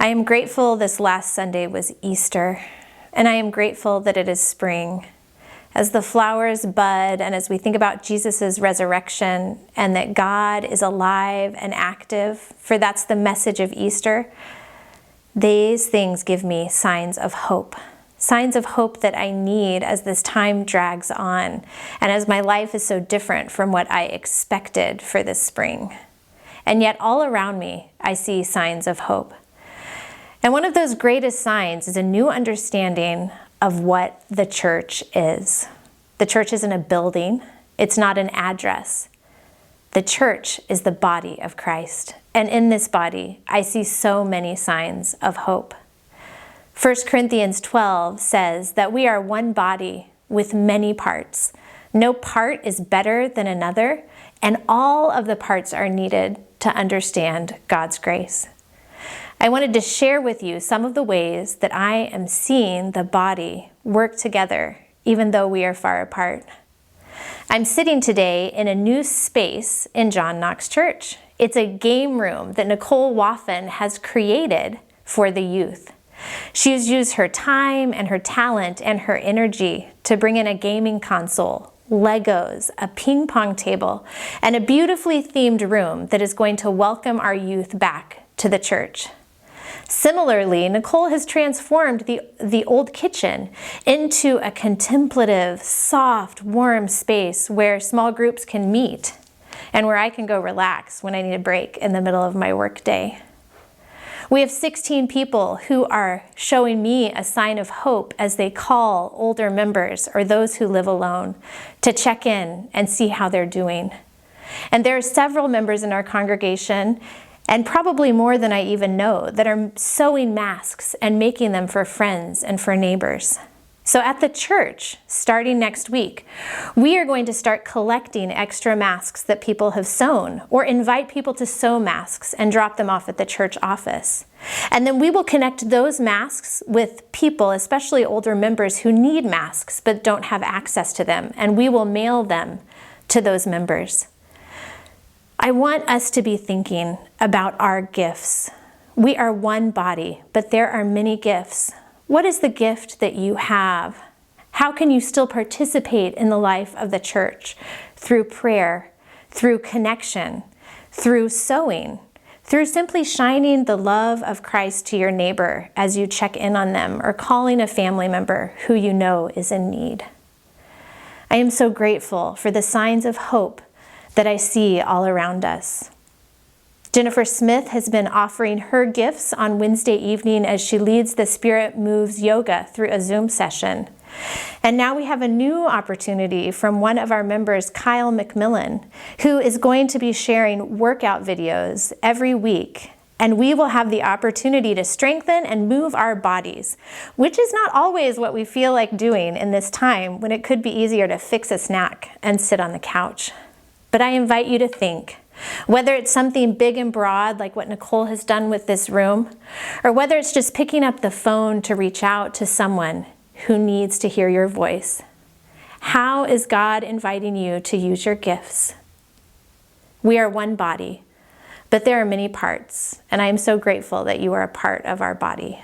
I am grateful this last Sunday was Easter, and I am grateful that it is spring. As the flowers bud and as we think about Jesus' resurrection and that God is alive and active, for that's the message of Easter, these things give me signs of hope that I need as this time drags on and as my life is so different from what I expected for this spring. And yet all around me, I see signs of hope. And one of those greatest signs is a new understanding of what the church is. The church isn't a building. It's not an address. The church is the body of Christ. And in this body, I see so many signs of hope. 1 Corinthians 12 says that we are one body with many parts. No part is better than another, and all of the parts are needed to understand God's grace. I wanted to share with you some of the ways that I am seeing the body work together, even though we are far apart. I'm sitting today in a new space in John Knox Church. It's a game room that Nicole Waffen has created for the youth. She's used her time and her talent and her energy to bring in a gaming console, Legos, a ping pong table, and a beautifully themed room that is going to welcome our youth back to the church. Similarly, Nicole has transformed the old kitchen into a contemplative, soft, warm space where small groups can meet and where I can go relax when I need a break in the middle of my workday. We have 16 people who are showing me a sign of hope as they call older members or those who live alone to check in and see how they're doing. And there are several members in our congregation, and probably more than I even know, that are sewing masks and making them for friends and for neighbors. So at the church, starting next week, we are going to start collecting extra masks that people have sewn, or invite people to sew masks and drop them off at the church office. And then we will connect those masks with people, especially older members who need masks but don't have access to them, and we will mail them to those members. I want us to be thinking about our gifts. We are one body, but there are many gifts. What is the gift that you have? How can you still participate in the life of the church? Through prayer, through connection, through sewing, through simply shining the love of Christ to your neighbor as you check in on them, or calling a family member who you know is in need. I am so grateful for the signs of hope that I see all around us. Jennifer Smith has been offering her gifts on Wednesday evening as she leads the Spirit Moves Yoga through a Zoom session. And now we have a new opportunity from one of our members, Kyle McMillan, who is going to be sharing workout videos every week. And we will have the opportunity to strengthen and move our bodies, which is not always what we feel like doing in this time when it could be easier to fix a snack and sit on the couch. But I invite you to think, whether it's something big and broad like what Nicole has done with this room, or whether it's just picking up the phone to reach out to someone who needs to hear your voice. How is God inviting you to use your gifts? We are one body, but there are many parts, and I am so grateful that you are a part of our body.